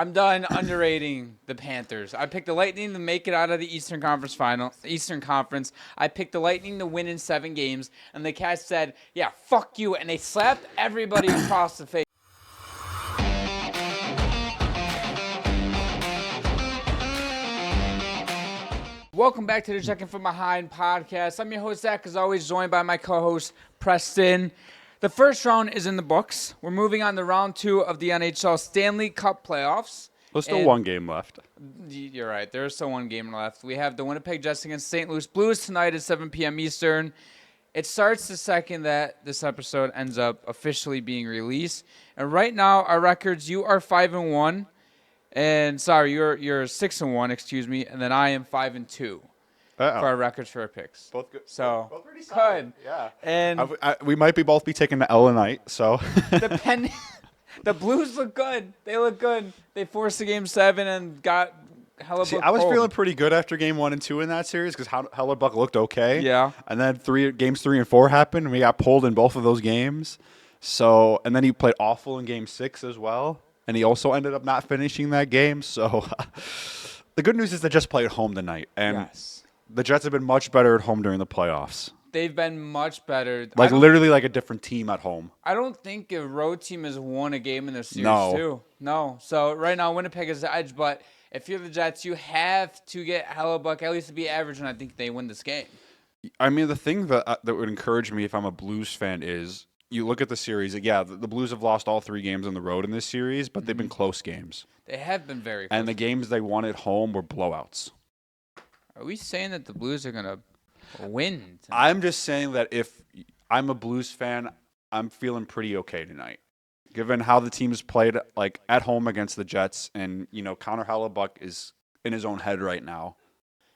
I'm done underrating the Panthers. I picked the Lightning to make it out of the Eastern Conference. I picked the Lightning to win in 7 games, and the Cats said, "Yeah, fuck you," and they slapped everybody across the face. Welcome back to the Checking From Behind podcast. I'm your host, Zach, as always, joined by my co-host, Preston. The first round is in the books. We're moving on to round 2 of the NHL Stanley Cup Playoffs. There's still one game left. You're right. There's still one game left. We have the Winnipeg Jets against St. Louis Blues tonight at 7 p.m. Eastern. It starts the second that this episode ends up officially being released. And right now, our records, you are 5-1. And sorry, you're 6-1, excuse me, and then I am 5-2 for our records for our picks. Both good. So both pretty solid. good. Yeah. And we might both be taking the L tonight. So depending, the Blues look good. They look good. They forced the game 7 and got Hellebuck. See, I was feeling pretty good after game 1 and 2 in that series because Hellebuck looked okay. Yeah. And then games 3 and 4 happened, and we got pulled in both of those games. So and then he played awful in game 6 as well. And he also ended up not finishing that game. So the good news is they just played at home tonight. And Yes. the Jets have been much better at home during the playoffs. They've been much better. Literally like a different team at home. I don't think a road team has won a game in this series, No. too. No. So right now, Winnipeg is the edge. But if you're the Jets, you have to get Hellebuck at least to be average, and I think they win this game. I mean, the thing that would encourage me if I'm a Blues fan is you look at the series. Yeah, the Blues have lost all 3 games on the road in this series, but they've been close games. They have been very close. And the games they won at home were blowouts. Are we saying that the Blues are going to win tonight? I'm just saying that if I'm a Blues fan, I'm feeling pretty okay tonight. Given how the team's played like at home against the Jets, and Connor Hellebuck is in his own head right now.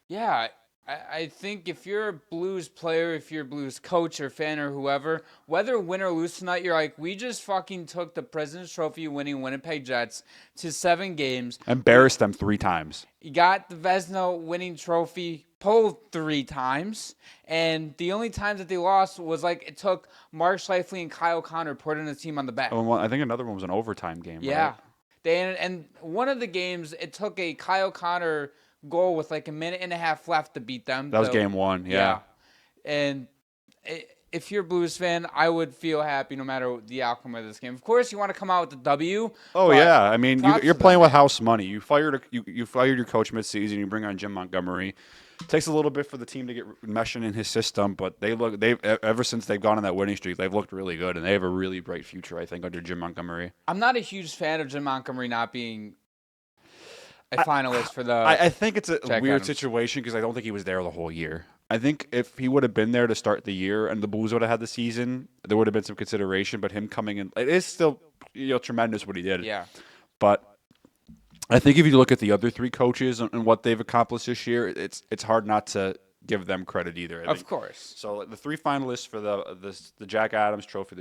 Yeah, I think if you're a Blues player, if you're a Blues coach or fan or whoever, whether win or lose tonight, you're like, we just fucking took the President's Trophy winning Winnipeg Jets to 7 games. Embarrassed them 3 times. You got the Vezina winning trophy pulled 3 times, and the only time that they lost was like it took Mark Scheifele and Kyle Connor putting the team on the back. Oh, I think another one was an overtime game. Yeah. Right? And one of the games, it took a Kyle Connor goal with like a minute and a half left to beat them. That was game 1, yeah. And if you're a Blues fan, I would feel happy no matter the outcome of this game. Of course, you want to come out with the W. Oh, yeah. I mean, you're playing them. with house money. You fired your coach midseason. You bring on Jim Montgomery. It takes a little bit for the team to get meshing in his system, but they've ever since they've gone on that winning streak, they've looked really good, and they have a really bright future, I think, under Jim Montgomery. I'm not a huge fan of Jim Montgomery not being a finalist for the. I think it's a Jack weird Adams. situation because I don't think he was there the whole year. I think if he would have been there to start the year and the Blues would have had the season, there would have been some consideration. But him coming in, it is still tremendous what he did. Yeah. But I think if you look at the other 3 coaches and what they've accomplished this year, it's hard not to give them credit either. I think. Of course. So the 3 finalists for the Jack Adams Trophy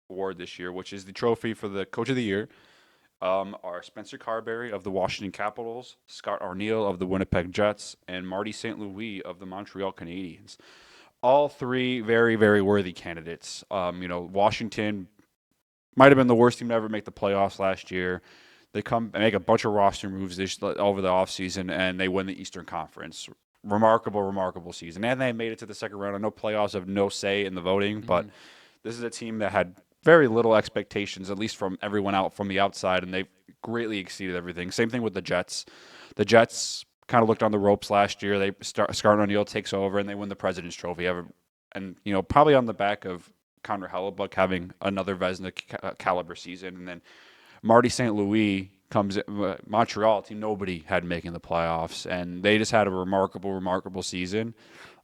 award this year, which is the trophy for the Coach of the Year, are Spencer Carberry of the Washington Capitals, Scott Arniel of the Winnipeg Jets, and Marty St. Louis of the Montreal Canadiens. All 3 very, very worthy candidates. Washington might have been the worst team to ever make the playoffs last year. They come and make a bunch of roster moves over the offseason, and they win the Eastern Conference. Remarkable, remarkable season. And they made it to the second round. I know playoffs have no say in the voting, but this is a team that had very little expectations, at least from everyone out from the outside, and they've greatly exceeded everything. Same thing with the Jets. The Jets kind of looked on the ropes last year. Scott O'Neill takes over, and they win the President's Trophy. And probably on the back of Connor Hellebuck having another Vezina caliber season, and then Marty St. Louis comes in, Montreal team nobody had making the playoffs, and they just had a remarkable, remarkable season.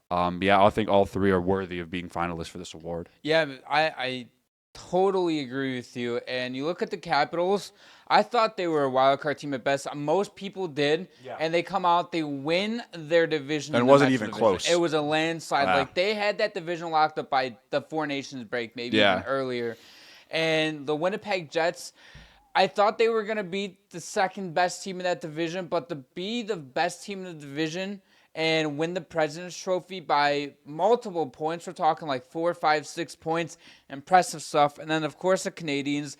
I think all 3 are worthy of being finalists for this award. Yeah, I totally agree with you. And you look at the Capitals, I thought they were a wild card team at best. Most people did. Yeah. And they come out, they win their division. And it wasn't even close. It was a landslide. Yeah. Like they had that division locked up by the 4 Nations break, maybe even earlier. And the Winnipeg Jets, I thought they were going to beat the second best team in that division, but to be the best team in the division and win the President's Trophy by multiple points. We're talking like 4, 5, 6 points. Impressive stuff. And then, of course, the Canadians.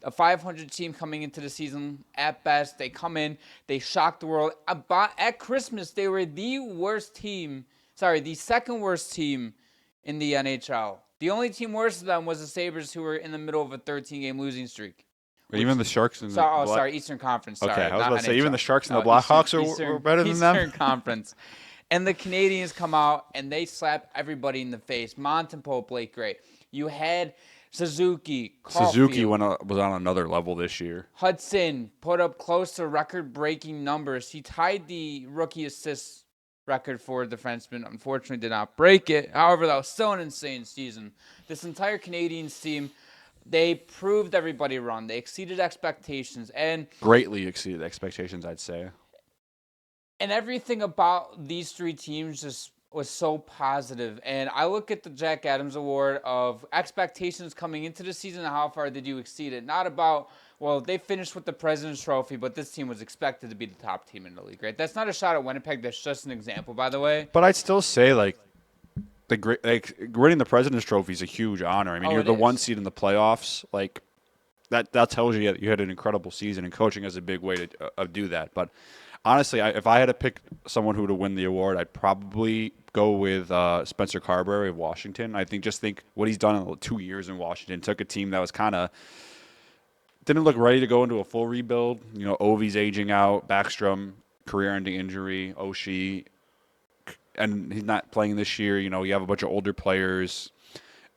a 500 team coming into the season at best. They come in, they shock the world. At Christmas, they were the second worst team in the NHL. The only team worse than them was the Sabres, who were in the middle of a 13-game losing streak. Even the Sharks and the Eastern Conference. Okay, sorry, I was about to say, NHL. even the Sharks and the Blackhawks were better than them? Eastern Conference. And the Canadians come out, and they slap everybody in the face. Montembeault played great. You had Suzuki, Caulfield. Suzuki was on another level this year. Hudson put up close to record-breaking numbers. He tied the rookie assists record for a defenseman. Unfortunately, did not break it. However, that was still an insane season. This entire Canadians team, they proved everybody wrong. They exceeded expectations. And greatly exceeded expectations, I'd say. And everything about these three teams just was so positive. And I look at the Jack Adams Award of expectations coming into the season and how far did you exceed it. Not about, well, they finished with the President's Trophy, but this team was expected to be the top team in the league, right? That's not a shot at Winnipeg. That's just an example, by the way. But I'd still say, winning the President's Trophy is a huge honor. I mean, you're the one seed in the playoffs. That tells you that you had an incredible season, and coaching is a big way to do that. But honestly, if I had to pick someone who to win the award, I'd probably go with Spencer Carberry of Washington. I think what he's done in 2 years in Washington. Took a team that was kind of didn't look ready to go into a full rebuild. You know, Ovi's aging out, Backstrom career-ending injury, Oshie, and he's not playing this year. You know, you have a bunch of older players,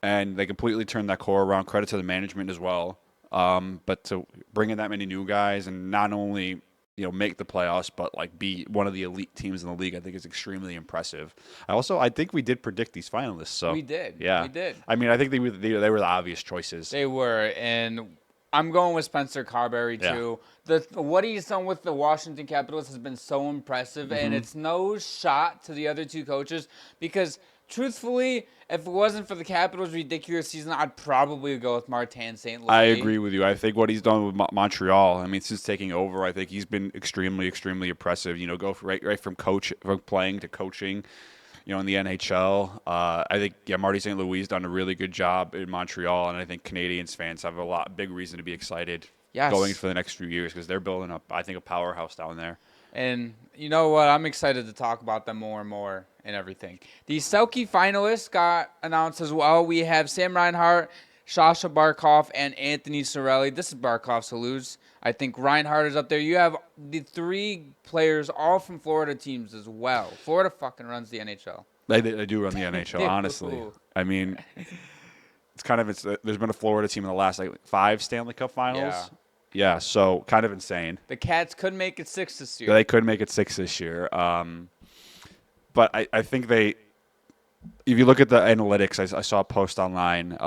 and they completely turned that core around. Credit to the management as well. But to bring in that many new guys and not only make the playoffs, but be one of the elite teams in the league, I think is extremely impressive. I think we did predict these finalists. So we did. Yeah, we did. I mean, I think they were the obvious choices. They were, and I'm going with Spencer Carberry too. What he's done with the Washington Capitals has been so impressive, and it's no shot to the other two coaches because, truthfully, if it wasn't for the Capitals' ridiculous season, I'd probably go with Martin St. Louis. I agree with you. I think what he's done with Montreal, I mean, since taking over, I think he's been extremely, extremely impressive. Go right from playing to coaching, in the NHL. I think, Marty St. Louis has done a really good job in Montreal, and I think Canadians fans have big reason to be excited going for the next few years because they're building up, I think, a powerhouse down there. And you know what? I'm excited to talk about them more and more and everything. The Selke finalists got announced as well. We have Sam Reinhart, Sasha Barkov, and Anthony Cirelli. This is Barkov, so lose. I think Reinhart is up there. You have the three players all from Florida teams as well. Florida fucking runs the NHL. They do run the NHL, honestly. I mean, there's been a Florida team in the last 5 Stanley Cup finals. Yeah, so kind of insane. The Cats could make it 6 this year. They could make it 6 this year. But I think if you look at the analytics, I saw a post online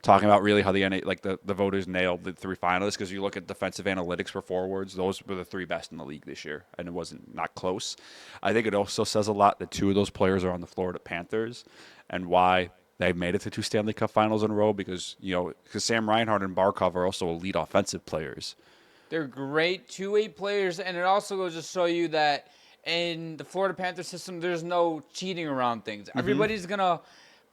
talking about really how the voters nailed the 3 finalists because you look at defensive analytics for forwards, those were the 3 best in the league this year, and it wasn't not close. I think it also says a lot that 2 of those players are on the Florida Panthers and why they've made it to 2 Stanley Cup finals in a row because Sam Reinhart and Barkov are also elite offensive players. They're great two-way players, and it also goes to show you that in the Florida Panthers system, there's no cheating around things. Everybody's going to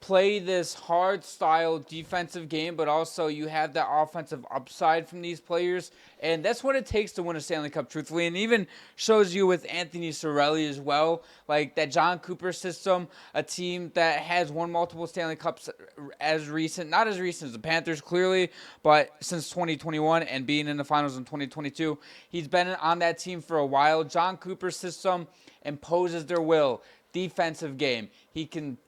play this hard-style defensive game, but also you have that offensive upside from these players, and that's what it takes to win a Stanley Cup, truthfully, and even shows you with Anthony Cirelli as well, like that John Cooper system, a team that has won multiple Stanley Cups not as recent as the Panthers, clearly, but since 2021 and being in the finals in 2022, he's been on that team for a while. John Cooper's system imposes their will, defensive game. He can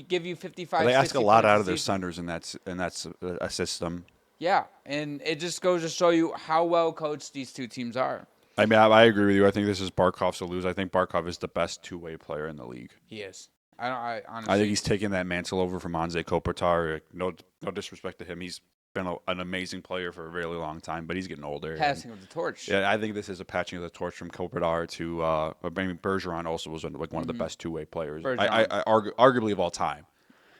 give you 55. They ask a lot out of their centers in that system. Yeah, and it just goes to show you how well coached these two teams are. I mean, I agree with you. I think this is Barkov's to lose. I think Barkov is the best two-way player in the league. He is. I honestly. I think he's taking that mantle over from Anze Kopitar. No disrespect to him. He's been an amazing player for a really long time, but he's getting older. Passing of the torch. Yeah, I think this is a patching of the torch from Kopitar to maybe Bergeron also was one of the best two-way players. Arguably of all time.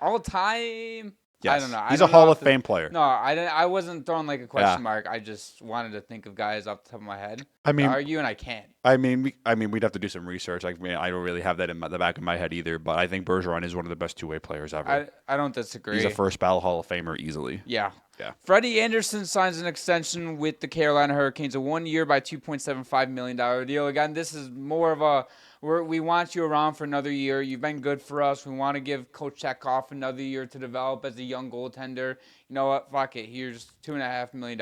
All time? Yes. I don't know. He's a Hall of Fame player. No, I wasn't throwing a question mark. I just wanted to think of guys off the top of my head. I mean, argue, and I can't. I mean, we'd have to do some research. I don't really have that in the back of my head either. But I think Bergeron is one of the best two-way players ever. I don't disagree. He's a first ballot Hall of Famer easily. Yeah, Yeah. Freddie Andersen signs an extension with the Carolina Hurricanes, a 1 year by $2.75 million deal. Again, this is more of a we want you around for another year. You've been good for us. We want to give Coach Chekhov another year to develop as a young goaltender. You know what? Fuck it. Here's $2.5 million.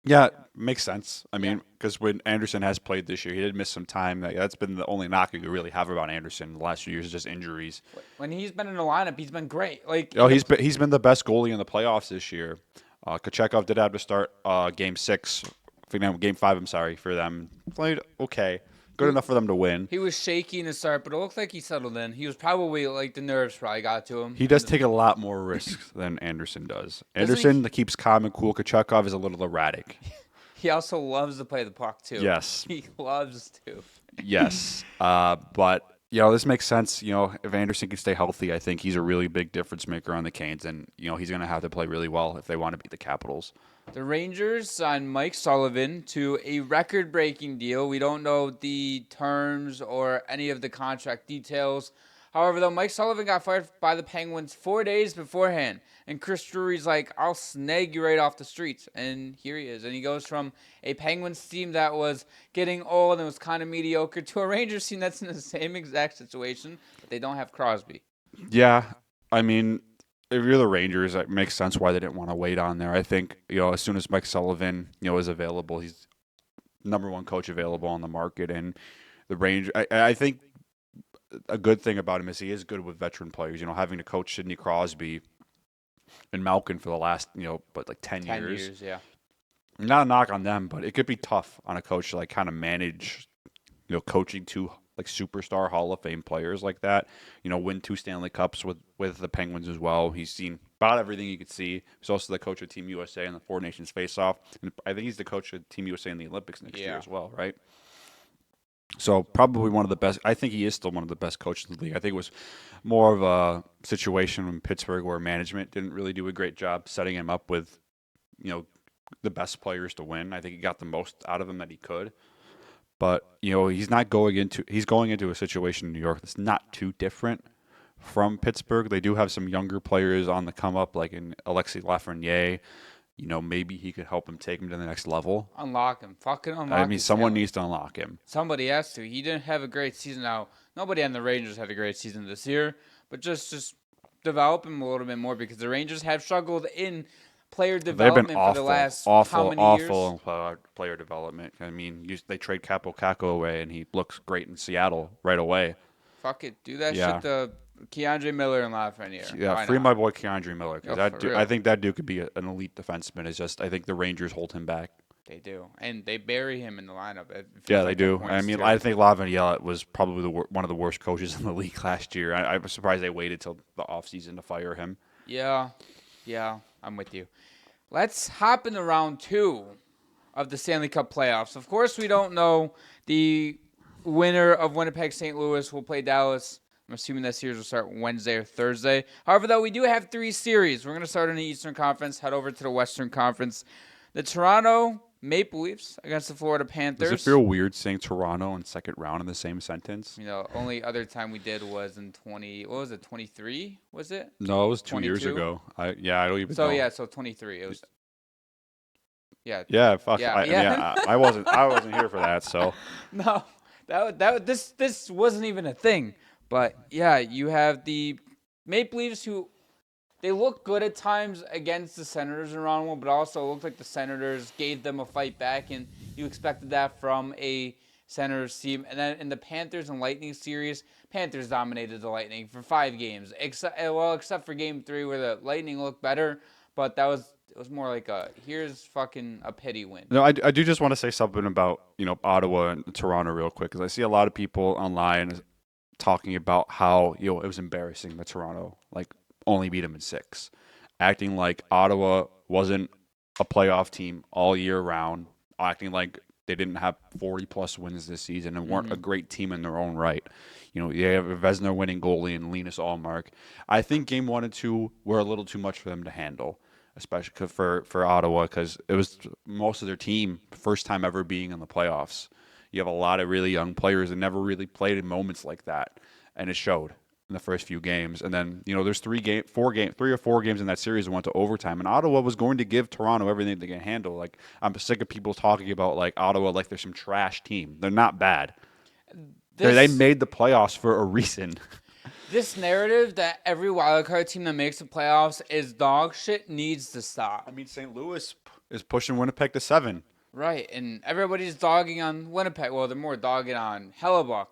Yeah, makes sense. I mean, because when Anderson has played this year, he did miss some time. That's been the only knock you could really have about Anderson in the last few years, is just injuries. When he's been in the lineup, he's been great. He's been the best goalie in the playoffs this year. Kochetkov did have to start Game 5. I'm sorry, for them. Played okay, good enough for them to win. He was shaky in the start, but it looked like he settled in. He was probably the nerves probably got to him. He does take a lot more risks than Anderson does. Anderson keeps calm and cool. Kochetkov is a little erratic. He also loves to play the puck too. Yes, he loves to. Yes, but this makes sense. If Anderson can stay healthy, I think he's a really big difference maker on the Canes, and he's going to have to play really well if they want to beat the Capitals. The Rangers signed Mike Sullivan to a record-breaking deal. We don't know the terms or any of the contract details. However, though, Mike Sullivan got fired by the Penguins 4 days beforehand. And Chris Drury's like, I'll snag you right off the streets. And here he is. And he goes from a Penguins team that was getting old and was kind of mediocre to a Rangers team that's in the same exact situation, but they don't have Crosby. Yeah, I mean, if you're the Rangers, it makes sense why they didn't want to wait on there. I think, as soon as Mike Sullivan, is available, he's number one coach available on the market. And the Rangers, I think a good thing about him is he is good with veteran players. Having to coach Sidney Crosby and Malkin for the last, 10 years. 10 years, yeah. Not a knock on them, but it could be tough on a coach to kind of manage, coaching two superstar Hall of Fame players like that. Win 2 Stanley Cups with the Penguins as well. He's seen about everything you could see. He's also the coach of Team USA in the Four Nations Face-Off, and I think he's the coach of Team USA in the Olympics next year as well, right? So probably one of the best. I think he is still one of the best coaches in the league. I think it was more of a situation in Pittsburgh where management didn't really do a great job setting him up with, the best players to win. I think he got the most out of them that he could. But he's going into a situation in New York that's not too different from Pittsburgh. They do have some younger players on the come up, like in Alexis Lafreniere. Maybe he could help him take him to the next level. Unlock him. Fucking unlock him. I mean, someone needs to unlock him. Somebody has to. He didn't have a great season. Now, nobody on the Rangers had a great season this year, but just develop him a little bit more because the Rangers have struggled in player development for the last how many years? Awful player development. I mean, they trade Capo Caco away, and he looks great in Seattle right away. Fuck it. Do that shit to Keandre Miller and Lafreniere. Yeah, free my boy Keandre Miller. Because I think that dude could be an elite defenseman. It's just I think the Rangers hold him back. They do. And they bury him in the lineup. Yeah, they do. I mean, I think Lafreniere was probably one of the worst coaches in the league last year. I was surprised they waited till the offseason to fire him. Yeah, I'm with you. Let's hop into round 2 of the Stanley Cup playoffs. Of course, we don't know the winner of Winnipeg St. Louis will play Dallas. I'm assuming that series will start Wednesday or Thursday. However, though, we do have 3 series. We're going to start in the Eastern Conference, head over to the Western Conference. The Toronto Maple Leafs against the Florida Panthers. Does it feel weird saying Toronto and second round in the same sentence? Only other time we did was in 23, was it? No, it was 2 years ago. I don't even know. So 23. It was. Yeah. Yeah, fuck. Yeah. I wasn't here for that, so. No. This wasn't even a thing. But yeah, you have the Maple Leafs who they look good at times against the Senators in round 1, but also looked like the Senators gave them a fight back, and you expected that from a Senators team. And then in the Panthers and Lightning series, Panthers dominated the Lightning for 5 games, except for Game 3 where the Lightning looked better, but it was more like here's fucking a pity win. No, I do just want to say something about Ottawa and Toronto real quick because I see a lot of people online talking about how it was embarrassing that Toronto only beat them in 6, acting like Ottawa wasn't a playoff team all year round, acting like they didn't have 40-plus wins this season and weren't a great team in their own right. They have a Vezina winning goalie and Linus Ullmark. I think Game 1 and 2 were a little too much for them to handle, especially for Ottawa because it was most of their team first time ever being in the playoffs. You have a lot of really young players that never really played in moments like that, and it showed. in the first few games. And then, there's 3 or 4 games in that series that went to overtime. And Ottawa was going to give Toronto everything they can handle. Like, I'm sick of people talking about, like, Ottawa like they're some trash team. They're not bad. They made the playoffs for a reason. This narrative that every wildcard team that makes the playoffs is dog shit needs to stop. I mean, St. Louis is pushing Winnipeg to 7. Right, and everybody's dogging on Winnipeg. Well, they're more dogging on Hellebuck.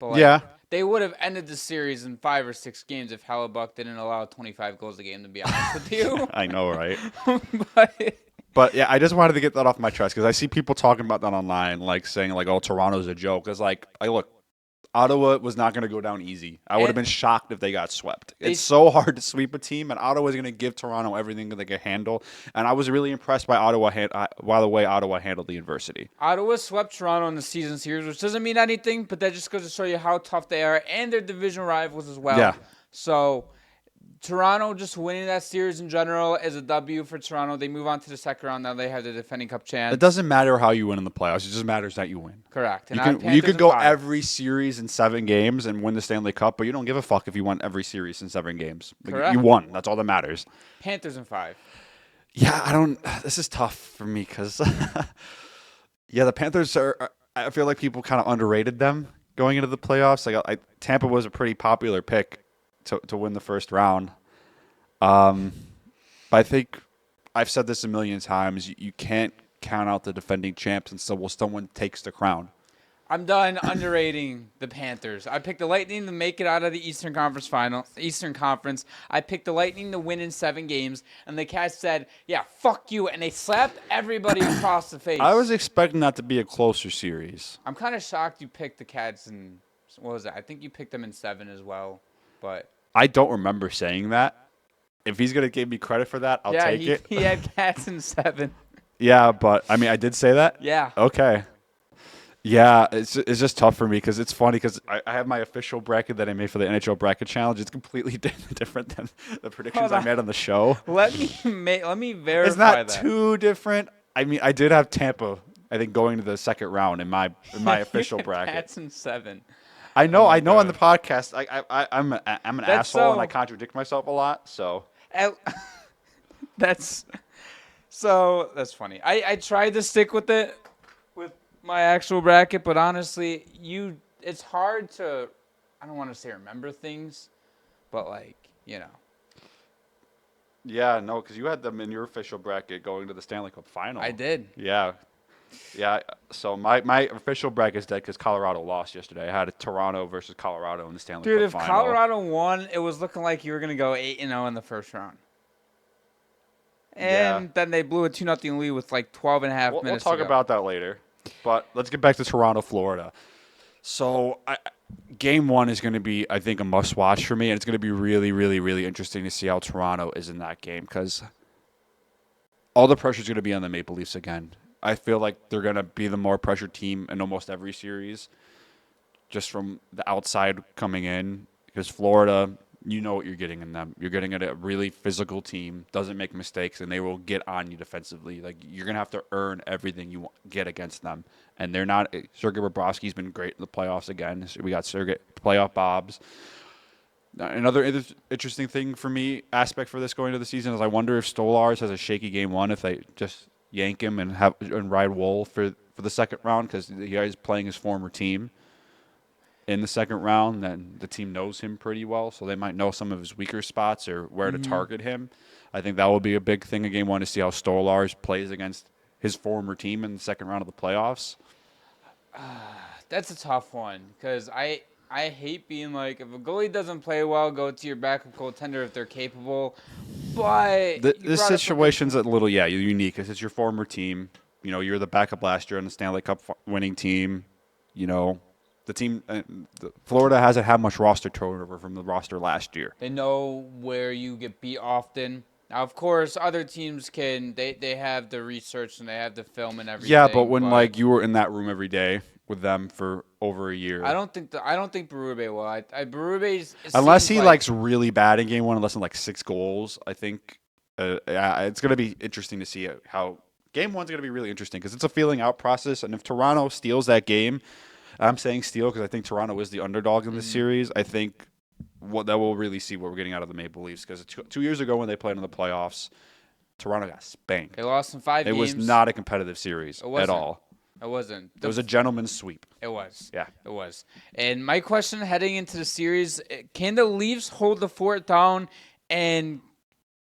But they would have ended the series in 5 or 6 games if Hellebuck didn't allow 25 goals a game, to be honest with you. I know, right? But yeah, I just wanted to get that off my chest because I see people talking about that online, like saying, like, oh, Toronto's a joke. It's like, look, Ottawa was not going to go down easy. I would have been shocked if they got swept. It's so hard to sweep a team, and Ottawa's going to give Toronto everything that they can handle. And I was really impressed by the way Ottawa handled the adversity. Ottawa swept Toronto in the season series, which doesn't mean anything, but that just goes to show you how tough they are and their division rivals as well. Yeah. So Toronto just winning that series in general is a W for Toronto. They move on to the second round. Now they have the defending cup chance. It doesn't matter how you win in the playoffs. It just matters that you win. Correct. And you could go every series in 7 games and win the Stanley Cup, but you don't give a fuck if you won every series in 7 games. Correct. You won. That's all that matters. Panthers in 5. Yeah, this is tough for me because, the Panthers I feel like people kind of underrated them going into the playoffs. Like, Tampa was a pretty popular pick to win the first round. But I think I've said this a million times. You can't count out the defending champs until someone takes the crown. I'm done underrating the Panthers. I picked the Lightning to make it out of the Eastern Conference. I picked the Lightning to win in 7 games, and the Cats said, "Yeah, fuck you," and they slapped everybody across the face. I was expecting that to be a closer series. I'm kind of shocked you picked the Cats in, what was it? I think you picked them in 7 as well, but I don't remember saying that. If he's going to give me credit for that, I'll take it. He had Cats in 7. Yeah, but, I mean, I did say that? Yeah. Okay. Yeah, it's just tough for me because it's funny because I have my official bracket that I made for the NHL Bracket Challenge. It's completely different than the predictions I made on the show. Let me verify It's not that. too different. I mean, I did have Tampa, I think, going to the second round in my official bracket. Cats in 7. I know. Oh I know. God. On the podcast, I'm an asshole and I contradict myself a lot. So that's funny. I tried to stick with it with my actual bracket, but honestly, it's hard to, I don't want to say remember things, but Yeah, no, because you had them in your official bracket going to the Stanley Cup final. I did. Yeah. So my official bracket is dead because Colorado lost yesterday. I had Toronto versus Colorado in the Stanley Cup final. Dude, if Colorado won, it was looking like you were gonna go 8-0 in the first round. And then they blew a 2-0 lead with 12 and a half minutes. We'll talk about that later. But let's get back to Toronto, Florida. So Game 1 is going to be, I think, a must-watch for me, and it's going to be really, really, really interesting to see how Toronto is in that game because all the pressure is going to be on the Maple Leafs again. I feel like they're going to be the more pressured team in almost every series just from the outside coming in because Florida, you know what you're getting in them. You're getting a really physical team, doesn't make mistakes, and they will get on you defensively. Like, you're going to have to earn everything you get against them. And they're not – Sergei Bobrovsky's been great in the playoffs again. So we got Sergei – playoff Bobs. Another interesting thing for me, aspect for this going into the season, is I wonder if Stolarz has a shaky Game 1 if they just yank him and ride Woll for the second round because he is playing his former team in the second round. Then the team knows him pretty well, so they might know some of his weaker spots or where to target him. I think that will be a big thing in Game 1 to see how Stolarz plays against his former team in the second round of the playoffs. That's a tough one because I hate being like, if a goalie doesn't play well, go to your backup goaltender if they're capable. But this situation's a little unique because it's your former team. You know, you're the backup last year on the Stanley Cup winning team. You know, the team Florida hasn't had much roster turnover from the roster last year. They know where you get beat often. Now, of course, other teams they have the research and they have the film and everything. Yeah, but when you were in that room every day with them for over a year, I don't think Berube will. Berube's unless he likes really bad in Game 1, unless in 6 goals. I think it's going to be interesting to see how Game 1's going to be really interesting because it's a feeling out process. And if Toronto steals that game, I'm saying steal because I think Toronto is the underdog in this series. I think that we'll really see what we're getting out of the Maple Leafs. Because 2 years ago when they played in the playoffs, Toronto got spanked. They lost in 5 games. It was not a competitive series at all. It wasn't. It was a gentleman's sweep. It was. Yeah. It was. And my question heading into the series, can the Leafs hold the fort down and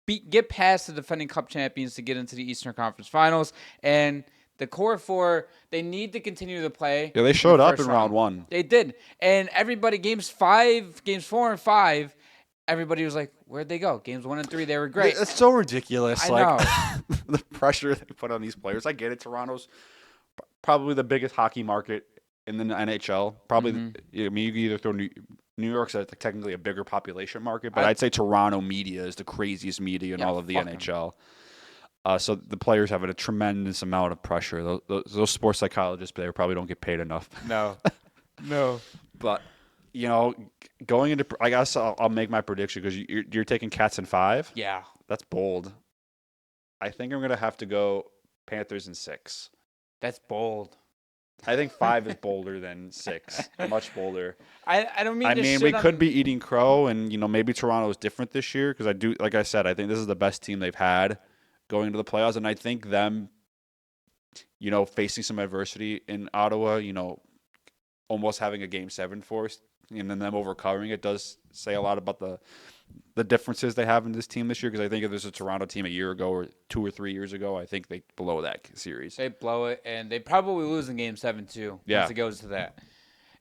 get past the defending Cup champions to get into the Eastern Conference Finals? And the core four, they need to continue to play. Yeah, they showed up in round 1. They did. And everybody, games 4 and 5, everybody was like, where'd they go? Games 1 and 3, they were great. It's so ridiculous. I know. The pressure they put on these players. I get it. Toronto's probably the biggest hockey market in the NHL. Probably, I mean, you can either throw New York's technically a bigger population market, but I'd say Toronto media is the craziest media in all of the NHL. So the players have a tremendous amount of pressure. Those sports psychologists, they probably don't get paid enough. No. But, going into, I guess I'll make my prediction because you're taking Cats in 5. Yeah. That's bold. I think I'm going to have to go Panthers in 6. That's bold. I think 5 is bolder than 6. Much bolder. I don't mean. I mean, we could be eating crow, and maybe Toronto is different this year because I do. Like I said, I think this is the best team they've had going into the playoffs, and I think them, facing some adversity in Ottawa, almost having a Game 7 for us, and then them overcoming it does say a lot about the differences they have in this team this year. Because I think if there's a Toronto team a year ago or 2 or 3 years ago, I think they blow that series. They blow it, and they probably lose in Game 7 too. Yeah. Once it goes to that.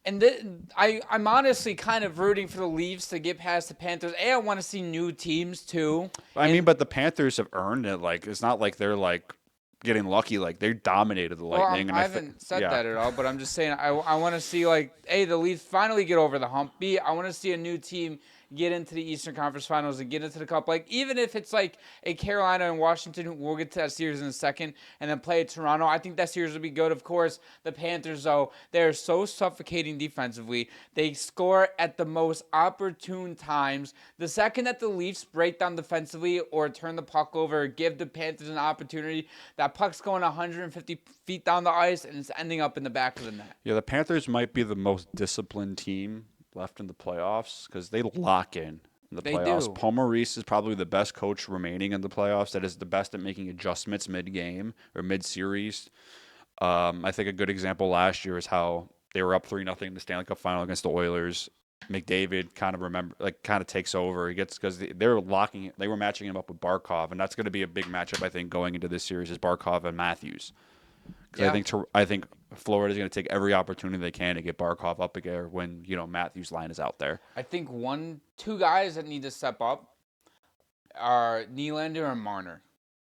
And I'm honestly kind of rooting for the Leafs to get past the Panthers. I want to see new teams too. But the Panthers have earned it. Like, it's not like they're like getting lucky. Like, they dominated the Lightning. I haven't said that at all, but I'm just saying I want to see, like, A, the Leafs finally get over the hump. B, I want to see a new team get into the Eastern Conference Finals and get into the Cup. Like, even if it's like a Carolina and Washington, we'll get to that series in a second, and then play Toronto, I think that series would be good. Of course, the Panthers, though, they're so suffocating defensively. They score at the most opportune times. The second that the Leafs break down defensively or turn the puck over or give the Panthers an opportunity, that puck's going 150 feet down the ice, and it's ending up in the back of the net. Yeah, the Panthers might be the most disciplined team left in the playoffs because they lock in the playoffs. Do. Paul Maurice is probably the best coach remaining in the playoffs. That is the best at making adjustments mid-game or mid-series. I think a good example last year is how they were up 3-0 in the Stanley Cup final against the Oilers. McDavid kind of takes over. He gets because they were matching him up with Barkov, and that's going to be a big matchup I think going into this series is Barkov and Matthews. Because I think Florida is going to take every opportunity they can to get Barkov up again when Matthews' line is out there. I think 2 guys that need to step up are Nylander and Marner.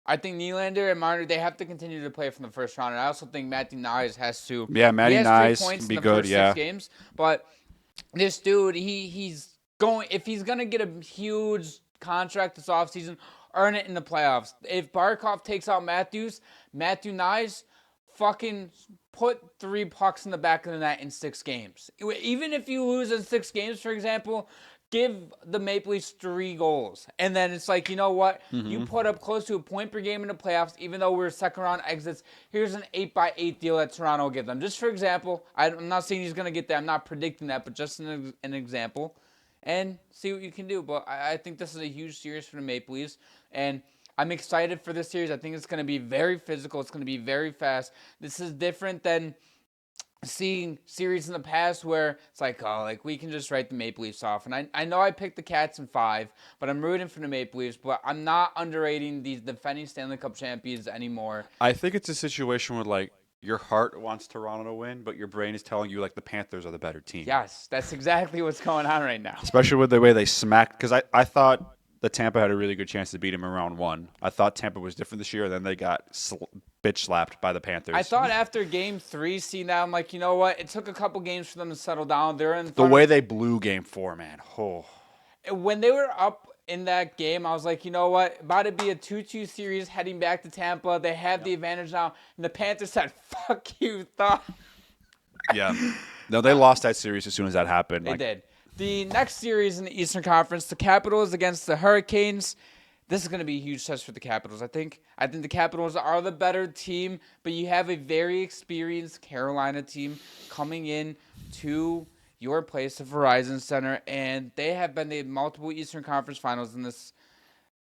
I think Nylander and Marner, they have to continue to play from the first round, and I also think Matty Nyes has to. Yeah, Matty Nyes can be good. Yeah, 6 games, but this dude, he's going. If he's gonna get a huge contract this offseason, earn it in the playoffs. If Barkov takes out Matthew Nyes, fucking put 3 pucks in the back of the net in 6 games. Even if you lose in 6 games, for example, give the Maple Leafs 3 goals. And then it's like, you know what? Mm-hmm. You put up close to a point per game in the playoffs, even though we're second-round exits. Here's an 8x8 deal that Toronto will give them. Just for example, I'm not saying he's going to get that. I'm not predicting that, but just an example. And see what you can do. But I think this is a huge series for the Maple Leafs. And I'm excited for this series. I think it's going to be very physical. It's going to be very fast. This is different than seeing series in the past where it's like, we can just write the Maple Leafs off. And I know I picked the Cats in 5, but I'm rooting for the Maple Leafs. But I'm not underrating these defending Stanley Cup champions anymore. I think it's a situation where, your heart wants Toronto to win, but your brain is telling you, the Panthers are the better team. Yes, that's exactly what's going on right now. Especially with the way they smacked. Because I thought the Tampa had a really good chance to beat him in round 1. I thought Tampa was different this year, and then they got bitch slapped by the Panthers. I thought after Game 3, see now, I'm like, you know what? It took a couple games for them to settle down. They're in the way they blew Game 4, man. Oh. When they were up in that game, I was like, you know what? About to be a 2-2 series heading back to Tampa. They have the advantage now. And the Panthers said, fuck you, thought. Yeah. No, they lost that series as soon as that happened. They did. The next series in the Eastern Conference, the Capitals against the Hurricanes. This is going to be a huge test for the Capitals, I think. I think the Capitals are the better team, but you have a very experienced Carolina team coming in to, your place, the Verizon Center, and they have been in multiple Eastern Conference Finals in this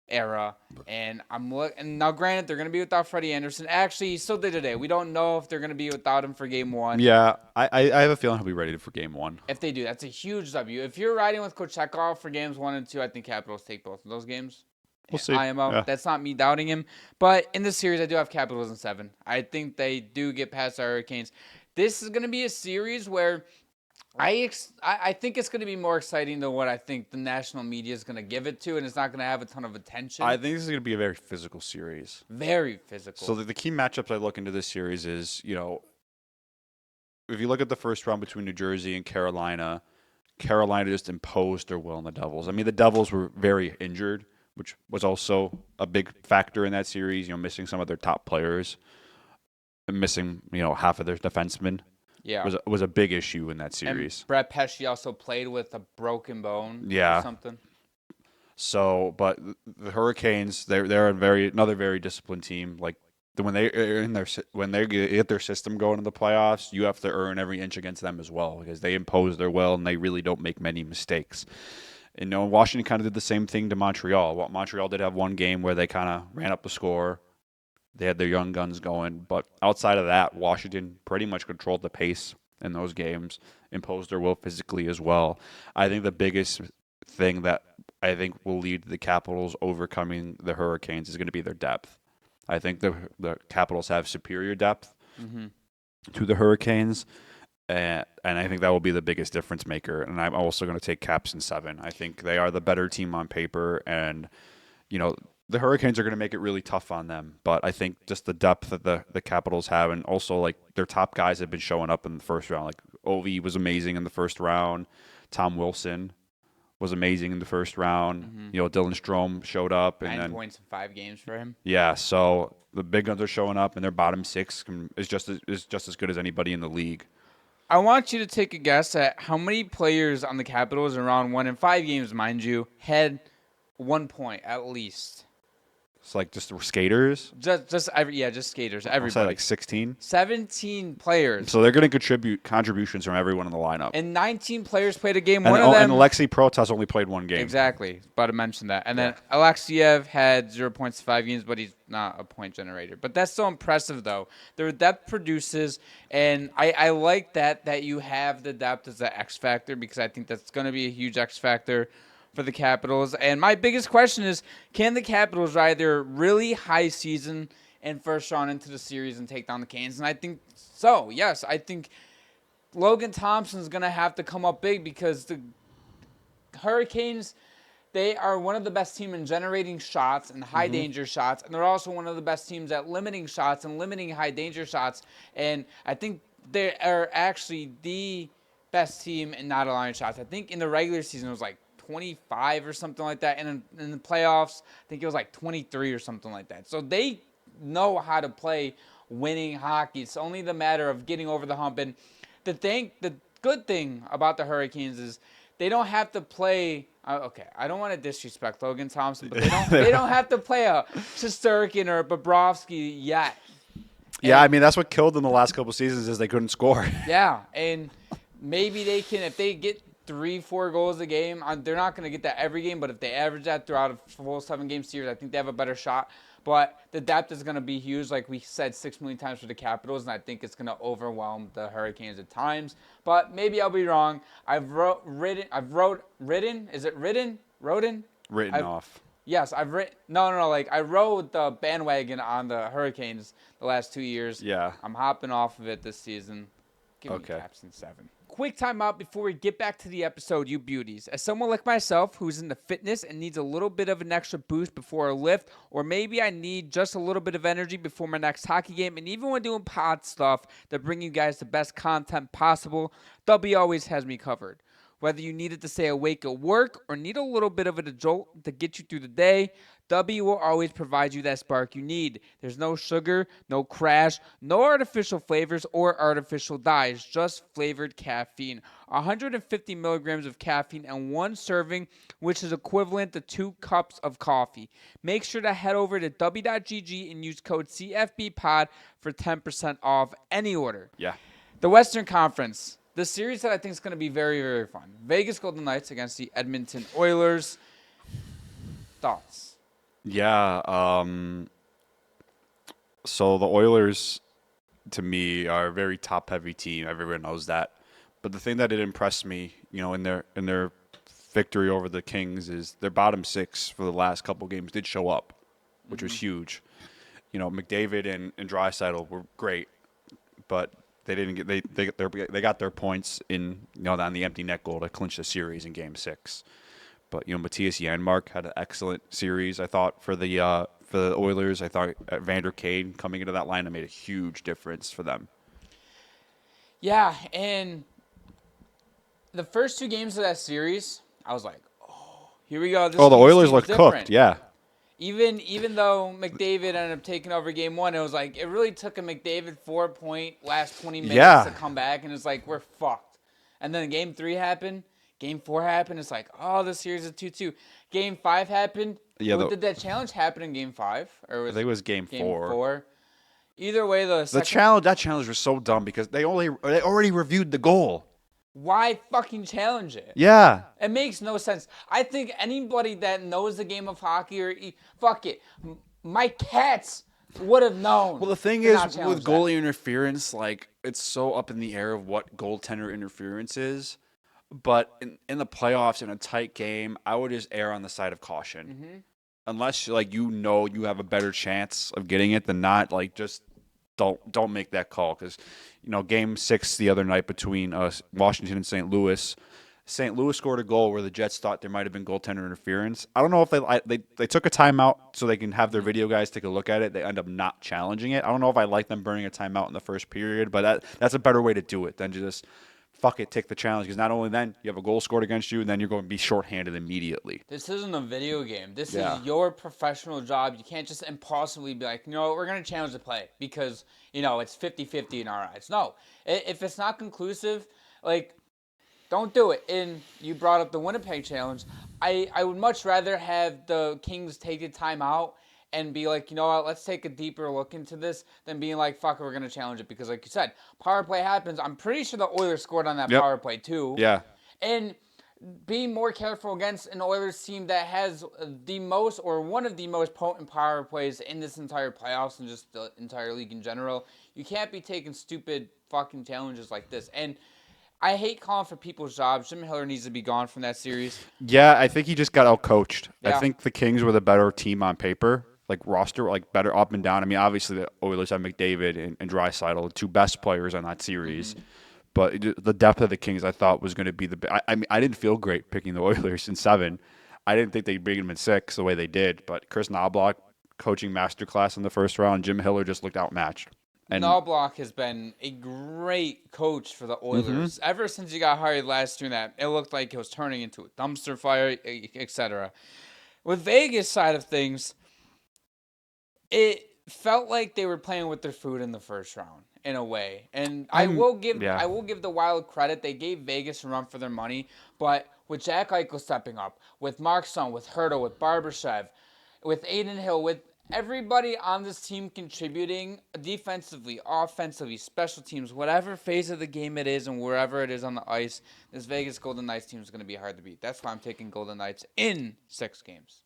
era. And and now, granted, they're going to be without Freddie Andersen. Actually, he still did today. We don't know if they're going to be without him for Game 1. Yeah, I have a feeling he'll be ready for Game 1. If they do, that's a huge W. If you're riding with Kochetkov for Games 1 and 2, I think Capitals take both of those games. We'll see. IMO. Yeah. That's not me doubting him. But in this series, I do have Capitals in 7. I think they do get past the Hurricanes. This is going to be a series where I think it's going to be more exciting than what I think the national media is going to give it to, and it's not going to have a ton of attention. I think this is going to be a very physical series. Very physical. So the key matchups I look into this series is, if you look at the first round between New Jersey and Carolina just imposed their will on the Devils. I mean, the Devils were very injured, which was also a big factor in that series, missing some of their top players and missing, half of their defensemen. Yeah. Was a big issue in that series. And Brett Pesce also played with a broken bone or something. So, but the Hurricanes, they're another very disciplined team. Like when they get their system going in the playoffs, you have to earn every inch against them as well because they impose their will and they really don't make many mistakes. And Washington kind of did the same thing to Montreal. Well, Montreal did have one game where they kind of ran up the score. They had their young guns going, but outside of that, Washington pretty much controlled the pace in those games, imposed their will physically as well. I think the biggest thing that I think will lead the Capitals overcoming the Hurricanes is going to be their depth. I think the Capitals have superior depth to the Hurricanes, and I think that will be the biggest difference maker. And I'm also going to take Caps in 7. I think they are the better team on paper, and the Hurricanes are going to make it really tough on them. But I think just the depth that the Capitals have, and also like their top guys have been showing up in the first round. Like Ovi was amazing in the first round. Tom Wilson was amazing in the first round. Dylan Strome showed up. 9 points in 5 games for him. Yeah, so the big guns are showing up, and their bottom 6 is just as good as anybody in the league. I want you to take a guess at how many players on the Capitals in round 1 in 5 games, mind you, had 1 point at least. It's like just the skaters. Just skaters. Everybody. Like 16. 17 players. So they're going to contribute contributions from everyone in the lineup. And 19 players played a game. And, One of them. And Alexei Protas only played 1 game. Exactly. About to mention that. And then Alexiev had 0 points in 5 games, but he's not a point generator. But that's so impressive, though. Their depth produces, and I like that you have the depth as an X factor because I think that's going to be a huge X factor for the Capitals. And my biggest question is, can the Capitals ride their really high season and first round into the series and take down the Canes? And I think so, yes. I think Logan Thompson's going to have to come up big because the Hurricanes, they are one of the best teams in generating shots and high-danger shots, and they're also one of the best teams at limiting shots and limiting high-danger shots. And I think they are actually the best team in not allowing shots. I think in the regular season it was like 25 or something like that. And in the playoffs, I think it was like 23 or something like that. So they know how to play winning hockey. It's only the matter of getting over the hump. And the good thing about the Hurricanes is they don't have to play. Okay, I don't want to disrespect Logan Thompson, but they don't have to play a Shesterkin or a Bobrovsky yet. Yeah, I mean that's what killed them the last couple seasons is they couldn't score. Yeah, and maybe they can if they get 3-4 goals a game. They're not going to get that every game, but if they average that throughout a full 7-game series, I think they have a better shot. But the depth is going to be huge, like we said 6 million times for the Capitals, and I think it's going to overwhelm the Hurricanes at times. But maybe I'll be wrong. Written off. Yes, I've written. No. Like I rode the bandwagon on the Hurricanes the last 2 years. Yeah. I'm hopping off of it this season. Give me Caps in 7. Quick time out before we get back to the episode, you beauties. As someone like myself who's into fitness and needs a little bit of an extra boost before a lift, or maybe I need just a little bit of energy before my next hockey game, and even when doing pod stuff to bring you guys the best content possible, W always has me covered. Whether you needed to stay awake at work or need a little bit of a jolt to get you through the day, W will always provide you that spark you need. There's no sugar, no crash, no artificial flavors or artificial dyes, just flavored caffeine. 150 milligrams of caffeine and 1 serving, which is equivalent to 2 cups of coffee. Make sure to head over to w.gg and use code CFB Pod for 10% off any order. Yeah. The Western Conference. the series that I think is going to be very, very fun. Vegas Golden Knights against the Edmonton Oilers. Thoughts? Yeah. So the Oilers, to me, are a very top-heavy team. Everyone knows that. But the thing that did impress me, in their victory over the Kings is their bottom six for the last couple games did show up, which was huge. McDavid and Draisaitl were great, but they didn't get they got their points in on the empty net goal to clinch the series in Game 6. But Matthias Janmark had an excellent series, I thought, for the Oilers. I thought Vander Kane coming into that lineup made a huge difference for them. Yeah, and the first 2 games of that series, I was like, oh, here we go. The Oilers looked different. cooked, yeah. Even though McDavid ended up taking over Game 1, it was like it really took a McDavid 4-point last 20 minutes to come back, and it's like we're fucked. And then Game 3 happened, Game 4 happened. It's like, oh, the series is 2-2. Game 5 happened. Yeah, did that challenge happen in Game 5, or was I think it was Game 4. Either way, that challenge was so dumb because they already reviewed the goal. Why fucking challenge it? Yeah. It makes no sense. I think anybody that knows the game of hockey fuck it. Mike Katz would have known. Well, the thing is with goalie interference, like it's so up in the air of what goaltender interference is. But in the playoffs, in a tight game, I would just err on the side of caution. Mm-hmm. Unless you have a better chance of getting it than not, just don't make that call because Game 6 the other night between Washington and St. Louis. St. Louis scored a goal where the Jets thought there might have been goaltender interference. I don't know if they took a timeout so they can have their video guys take a look at it. They end up not challenging it. I don't know if I like them burning a timeout in the first period, but that's a better way to do it than just fuck it, take the challenge. Because not only then you have a goal scored against you, and then you're going to be shorthanded immediately. This isn't a video game. This is your professional job. You can't just impulsively be like, we're going to challenge the play because, it's 50-50 in our eyes. No. If it's not conclusive, don't do it. And you brought up the Winnipeg challenge. I would much rather have the Kings take the time out and be like, what, let's take a deeper look into this than being like, fuck it, we're going to challenge it. Because like you said, power play happens. I'm pretty sure the Oilers scored on that power play too. Yeah. And being more careful against an Oilers team that has the most or one of the most potent power plays in this entire playoffs and just the entire league in general, you can't be taking stupid fucking challenges like this. And I hate calling for people's jobs. Jim Hiller needs to be gone from that series. Yeah, I think he just got out-coached. Yeah. I think the Kings were the better team on paper, roster, better up and down. I mean, obviously the Oilers have McDavid and Draisaitl, the two best players on that series. Mm-hmm. But the depth of the Kings, I thought, was going to be I mean, I didn't feel great picking the Oilers in 7. I didn't think they'd bring them in 6 the way they did. But Chris Knobloch, coaching masterclass in the first round. Jim Hiller just looked outmatched. And Knobloch has been a great coach for the Oilers ever since he got hired last year. That it looked like it was turning into a dumpster fire, etc. With Vegas side of things, it felt like they were playing with their food in the first round in a way. And I will give the Wild credit. They gave Vegas a run for their money. But with Jack Eichel stepping up, with Mark Stone, with Hurtle, with Barbashev, with Aiden Hill, with everybody on this team contributing defensively, offensively, special teams, whatever phase of the game it is and wherever it is on the ice, this Vegas Golden Knights team is going to be hard to beat. That's why I'm taking Golden Knights in 6 games.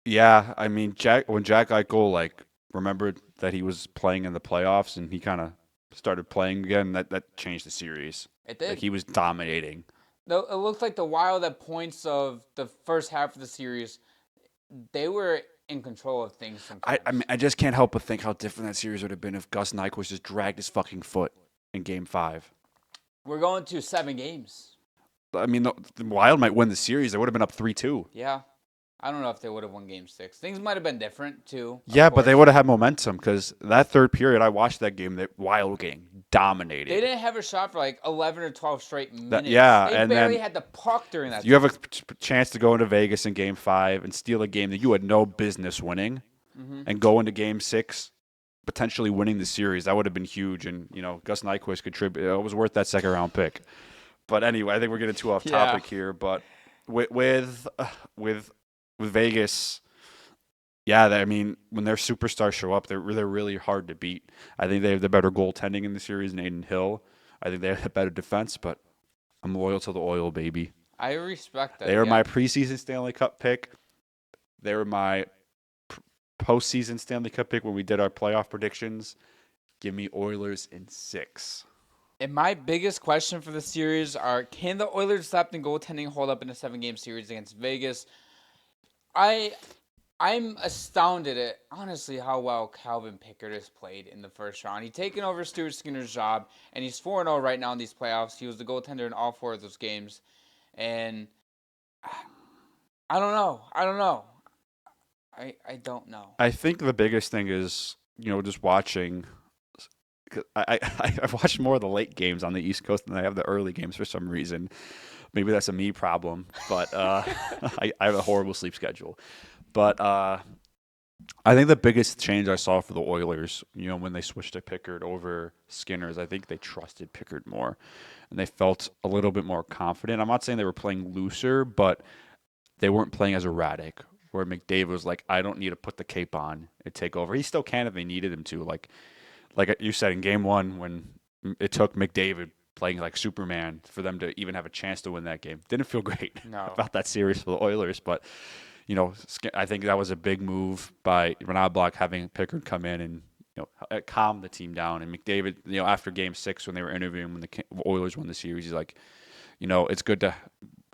Yeah, I mean, when Jack Eichel remembered that he was playing in the playoffs and he kind of started playing again, that changed the series. It did. He was dominating. It looked like the Wild at points of the first half of the series, they were in control of things sometimes. I mean, I just can't help but think how different that series would have been if Gus Nyquist just dragged his fucking foot in Game 5. We're going to 7 games. I mean, the Wild might win the series. They would have been up 3-2. Yeah. I don't know if they would have won Game 6. Things might have been different, too. Yeah, but they would have had momentum because that third period, I watched that game, the Wild getting dominated. They didn't have a shot for 11 or 12 straight minutes. They barely had the puck during that. You have a chance to go into Vegas in Game 5 and steal a game that you had no business winning and go into Game 6 potentially winning the series. That would have been huge. And, Gus Nyquist contributed. It was worth that second-round pick. But anyway, I think we're getting too off topic here. But with Vegas, I mean, when their superstars show up, they're really hard to beat. I think they have the better goaltending in the series than Aiden Hill. I think they have a better defense, but I'm loyal to the Oil, baby. I respect that. They were my preseason Stanley Cup pick. They were my postseason Stanley Cup pick when we did our playoff predictions. Give me Oilers in 6. And my biggest question for the series are: can the Oilers' depth and goaltending hold up in a 7-game series against Vegas? I'm astounded at, honestly, how well Calvin Pickard has played in the first round. He's taken over Stuart Skinner's job, and he's 4-0 right now in these playoffs. He was the goaltender in all 4 of those games. And I don't know. I don't know. I think the biggest thing is, just watching. I've watched more of the late games on the East Coast than I have the early games for some reason. Maybe that's a me problem, but I have a horrible sleep schedule. But I think the biggest change I saw for the Oilers, when they switched to Pickard over Skinner, is I think they trusted Pickard more, and they felt a little bit more confident. I'm not saying they were playing looser, but they weren't playing as erratic, where McDavid was like, I don't need to put the cape on and take over. He still can if they needed him to. Like you said in Game 1, when it took McDavid playing like Superman for them to even have a chance to win that game. Didn't feel great about that series for the Oilers, but I think that was a big move by Renaud Block having Pickard come in and calm the team down. And McDavid, after Game 6 when they were interviewing when the Oilers won the series, he's like, it's good to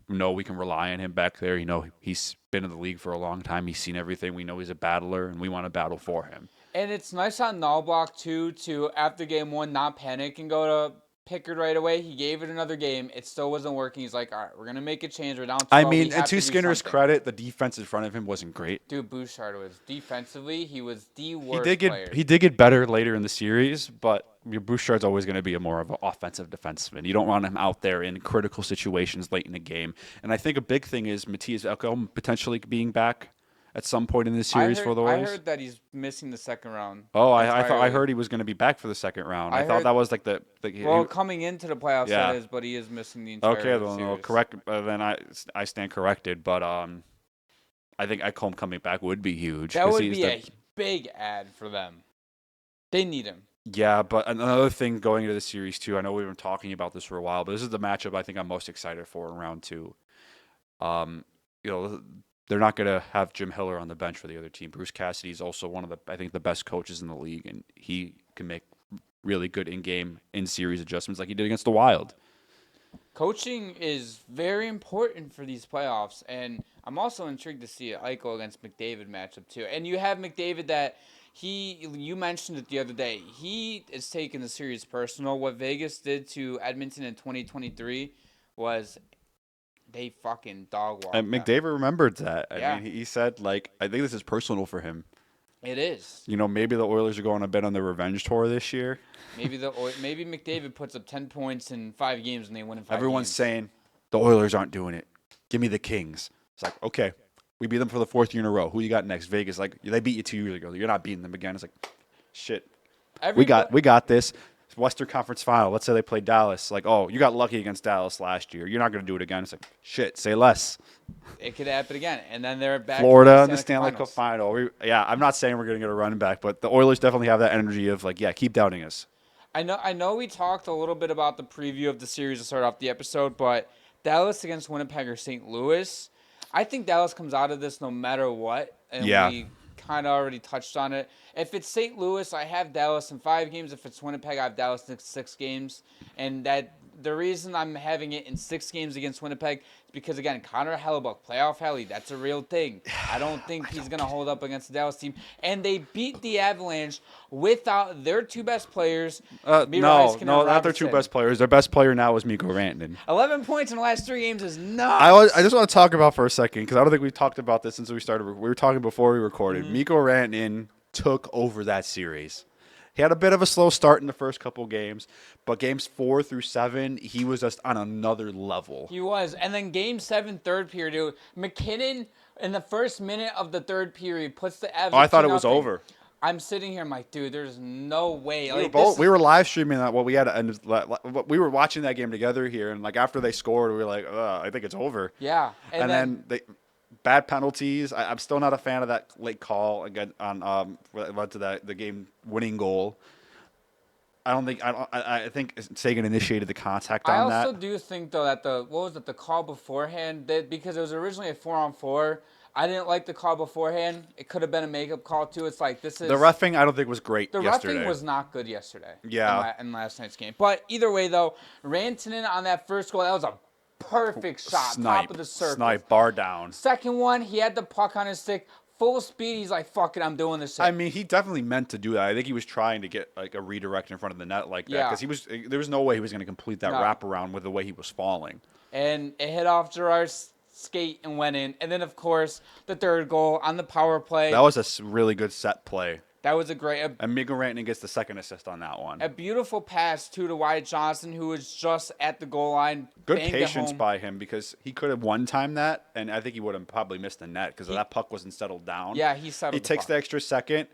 know we can rely on him back there. He's been in the league for a long time. He's seen everything. We know he's a battler, and we want to battle for him. And it's nice on Knoblauch, too, to, after Game 1, not panic and go to Pickard right away. He gave it another game. It still wasn't working. He's like, all right, we're going to make a change. We're down 12. I mean, and to Skinner's credit, the defense in front of him wasn't great. Dude, Bouchard was defensively, he was the worst player. He did get better later in the series, but Bouchard's always going to be more of an offensive defenseman. You don't want him out there in critical situations late in the game. And I think a big thing is Matthias Ekholm potentially being back at some point in this series for the Oilers. I heard that he's missing the second round. Oh, I heard he was going to be back for the second round. I thought that was like the coming into the playoffs, that is, but he is missing the entire series. Okay, well, correct. Then I stand corrected, but I think Ekholm coming back would be huge. That would be a big ad for them. They need him. Yeah, but another thing going into the series too, I know we've been talking about this for a while, but this is the matchup I think I'm most excited for in round 2. They're not going to have Jim Hiller on the bench for the other team. Bruce Cassidy is also one of the best coaches in the league, and he can make really good in-game, in-series adjustments like he did against the Wild. Coaching is very important for these playoffs, and I'm also intrigued to see an Eichel against McDavid matchup too. And you have McDavid that you mentioned it the other day. He is taking the series personal. What Vegas did to Edmonton in 2023 was they fucking dog walked. And McDavid remembered that. I mean, he said, I think this is personal for him. It is. Maybe the Oilers are going a bit on their revenge tour this year. Maybe McDavid puts up 10 points in 5 games and they win in 5 games. Everyone's saying the Oilers aren't doing it. Give me the Kings. It's like, okay, we beat them for the 4th year in a row. Who you got next? Vegas. Like, they beat you 2 years ago. You're not beating them again. It's like, shit. We got this. Western Conference Final. Let's say they play Dallas. Like, oh, you got lucky against Dallas last year. You're not going to do it again. It's like, shit, say less. It could happen again. And then they're back Florida in the Stanley Cup Final. I'm not saying we're going to get a run back, but the Oilers definitely have that energy of, keep doubting us. I know we talked a little bit about the preview of the series to start off the episode, but Dallas against Winnipeg or St. Louis, I think Dallas comes out of this no matter what. And we kind of already touched on it. If it's St. Louis, I have Dallas in 5 games. If it's Winnipeg, I have Dallas in 6 games. And the reason I'm having it in 6 games against Winnipeg is because, again, Connor Hellebuck, playoff Helly, that's a real thing. I don't think he's going to hold up against the Dallas team. And they beat the Avalanche without their 2 best players. No, not their 2 best players. Their best player now is Mikko Rantanen. 11 points in the last 3 games is nuts. I just want to talk about for a second, because I don't think we've talked about this since we started. We were talking before we recorded. Mikko Rantanen took over that series. He had a bit of a slow start in the first couple games, but games 4 through 7, he was just on another level. He was. And then game 7, third period, McKinnon, in the first minute of the third period, puts the Avs. I thought it was over. I'm sitting here, I'm like, dude, there's no way. We were live streaming that. Well, we were watching that game together here, and after they scored, we were like, I think it's over. Yeah. And then bad penalties. I'm still not a fan of that late call again on led to the game winning goal. I think Sagan initiated the contact I on that. also do think though that the call beforehand because it was originally a 4-on-4. I didn't like the call beforehand. It could have been a makeup call too. It's like this is The reffing I don't think was great the yesterday. reffing was not good yesterday. Yeah. In last night's game. But either way though, Rantanen on that first goal, that was a perfect shot, top of the circle. Snipe, bar down. Second one, he had the puck on his stick, full speed. He's like, "Fuck it, I'm doing this." I mean, he definitely meant to do that. I think he was trying to get like a redirect in front of the net like that because there was no way he was going to complete that wraparound with the way he was falling. And it hit off Gerard's skate and went in. And then of course the third goal on the power play. That was a really good set play. That was a great. And Miguel Rantanen gets the second assist on that one. A beautiful pass too to Wyatt Johnson, who was just at the goal line. Good patience by him because he could have one-timed that, and I think he would have probably missed the net because that puck wasn't settled down. Yeah, he settled. He takes the extra second,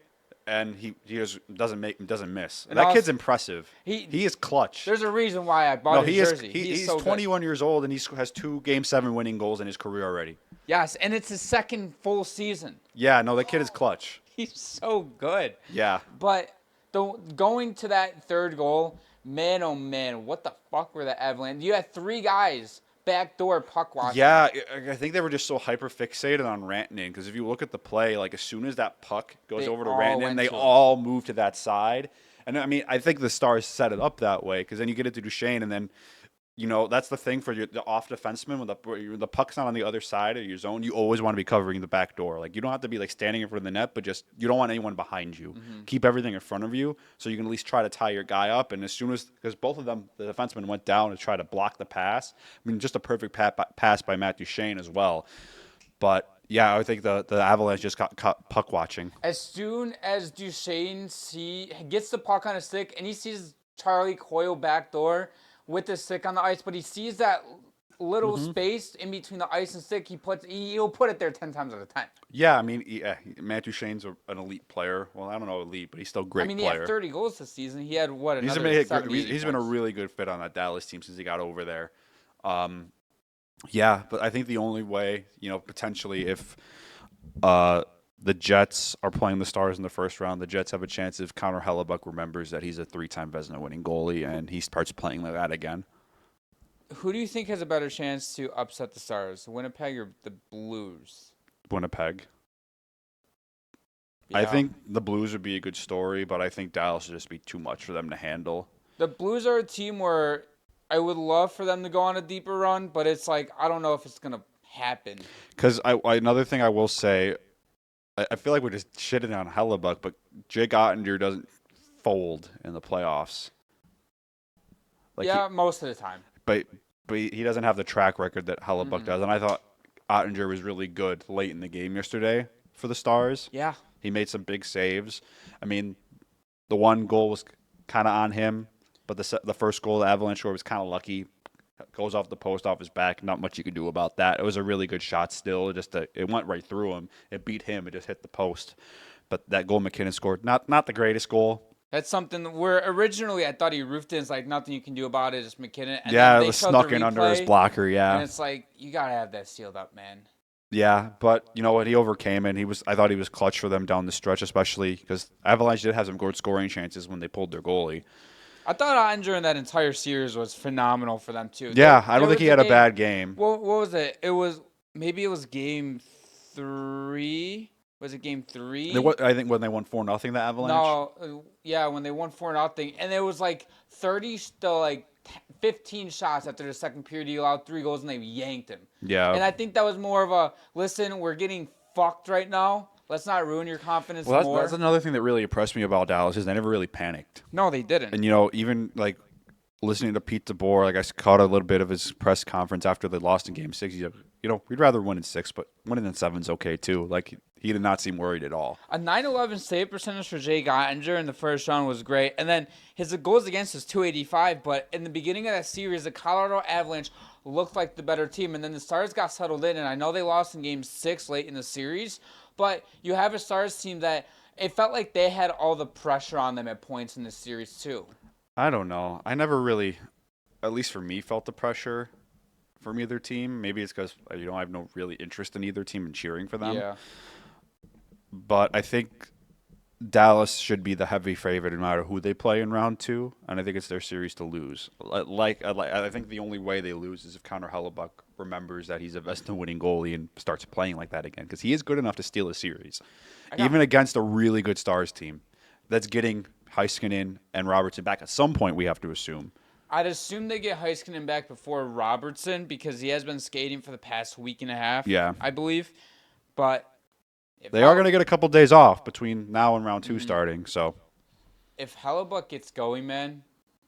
and he just doesn't miss. And that also, kid's impressive. He is clutch. There's a reason why I bought his jersey. He's so 21 years old, and he has 2 Game 7 winning goals in his career already. Yes, and it's his second full season. Yeah, no, that kid is clutch. He's so good. Yeah. But going to that third goal, man, oh man, what the fuck were the Avalanche? You had 3 guys backdoor puck watching. Yeah, I think they were just so hyper fixated on Rantanen because if you look at the play, like as soon as that puck goes over to Rantanen, they all move to that side. And I mean, I think the Stars set it up that way because then you get it to Duchesne and then. You know, that's the thing for the off defenseman when the puck's not on the other side of your zone. You always want to be covering the back door. Like you don't have to be like standing in front of the net, but just you don't want anyone behind you. Mm-hmm. Keep everything in front of you so you can at least try to tie your guy up. And as soon as because both of them, the defensemen went down to try to block the pass. I mean, just a perfect pass by Matt Duchesne as well. But yeah, I think the Avalanche just got caught puck watching. As soon as Duchesne gets the puck on his stick and he sees Charlie Coyle backdoor with the stick on the ice, but he sees that little space in between the ice and stick. He'll put it there 10 times out of 10. Yeah, I mean, Matt Duchesne's an elite player. Well, I don't know elite, but he's still a great player. I mean, he had 30 goals this season. He had what? He's been a really good fit on that Dallas team since he got over there. Yeah, but I think the only way, potentially if the Jets are playing the Stars in the first round, the Jets have a chance if Connor Hellebuck remembers that he's a 3-time Vezina winning goalie and he starts playing like that again. Who do you think has a better chance to upset the Stars, Winnipeg or the Blues? Winnipeg. Yeah. I think the Blues would be a good story, but I think Dallas would just be too much for them to handle. The Blues are a team where I would love for them to go on a deeper run, but it's like I don't know if it's going to happen. Because another thing I will say, I feel like we're just shitting on Hellebuck, but Jake Ottinger doesn't fold in the playoffs. Most of the time. But he doesn't have the track record that Hellebuck does, and I thought Ottinger was really good late in the game yesterday for the Stars. Yeah. He made some big saves. I mean, the one goal was kind of on him, but the first goal, the Avalanche score, was kind of lucky. Goes off the post off his back. Not much you could do about that. It was a really good shot still. It went right through him. It beat him. It just hit the post. But that goal McKinnon scored, not the greatest goal. That's something where originally I thought he roofed it. It's like nothing you can do about it. Just McKinnon. And it was snuck in under his blocker. Yeah, and it's like you gotta have that sealed up, man. Yeah, but you know what? He overcame it. I thought he was clutch for them down the stretch, especially because Avalanche did have some good scoring chances when they pulled their goalie. I thought Ottinger in that entire series was phenomenal for them too. Yeah, I don't think he had a bad game. What was it? It was game 3. Was it game 3? I think when they won 4-0, the Avalanche. No, yeah, when they won 4-0, and it was like 30 to like 15 shots after the second period. He allowed 3 goals and they yanked him. Yeah, and I think that was more of a listen. We're getting fucked right now. Let's not ruin your confidence more. That's another thing that really impressed me about Dallas is they never really panicked. No, they didn't. And, even, like, listening to Pete DeBoer, like, I caught a little bit of his press conference after they lost in Game 6. He's like, we'd rather win in 6, but winning in 7's okay, too. Like, he did not seem worried at all. A .911 save percentage for Jake Ottinger in the first round was great. And then his goals against is .285, but in the beginning of that series, the Colorado Avalanche looked like the better team. And then the Stars got settled in, and I know they lost in Game 6 late in the series, but you have a Stars team that it felt like they had all the pressure on them at points in this series too. I don't know. I never really, at least for me, felt the pressure from either team. Maybe it's because I have no really interest in either team and cheering for them. Yeah. But I think Dallas should be the heavy favorite no matter who they play in round 2, and I think it's their series to lose. I think the only way they lose is if Connor Hellebuck remembers that he's a Vezina-winning goalie and starts playing like that again, because he is good enough to steal a series, even against a really good Stars team that's getting Heiskanen and Robertson back at some point. We have to assume. I'd assume they get Heiskanen back before Robertson because he has been skating for the past week and a half. Yeah, I believe, but. They are going to get a couple days off between now and round 2 starting. So, if Hellebuck gets going, man,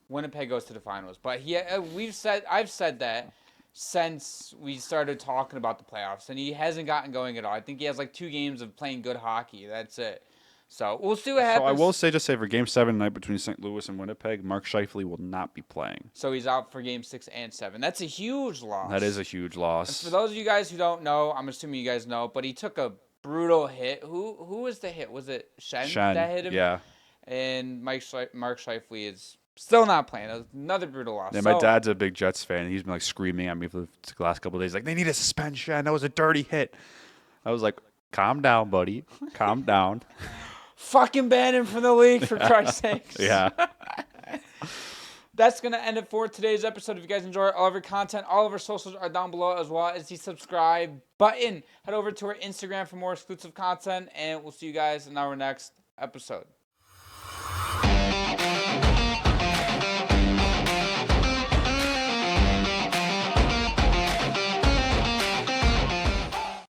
Winnipeg goes to the finals. But I've said that since we started talking about the playoffs, and he hasn't gotten going at all. I think he has like 2 games of playing good hockey. That's it. So we'll see what happens. So I will say for Game 7 tonight between St. Louis and Winnipeg, Mark Scheifele will not be playing. So he's out for Game 6 and 7. That's a huge loss. That is a huge loss. And for those of you guys who don't know, I'm assuming you guys know, but he took a brutal hit. Who was the hit? Was it Shen that hit him? Yeah. And Mark Scheifele is still not playing. That was another brutal loss. Yeah, my dad's a big Jets fan. He's been like screaming at me for the last couple of days, like, they need a suspension. That was a dirty hit. I was like, calm down, buddy. Calm down. Fucking ban him from the league, for Christ's sakes. Yeah. That's going to end it for today's episode. If you guys enjoy all of our content, all of our socials are down below, as well as the subscribe button. Head over to our Instagram for more exclusive content, and we'll see you guys in our next episode.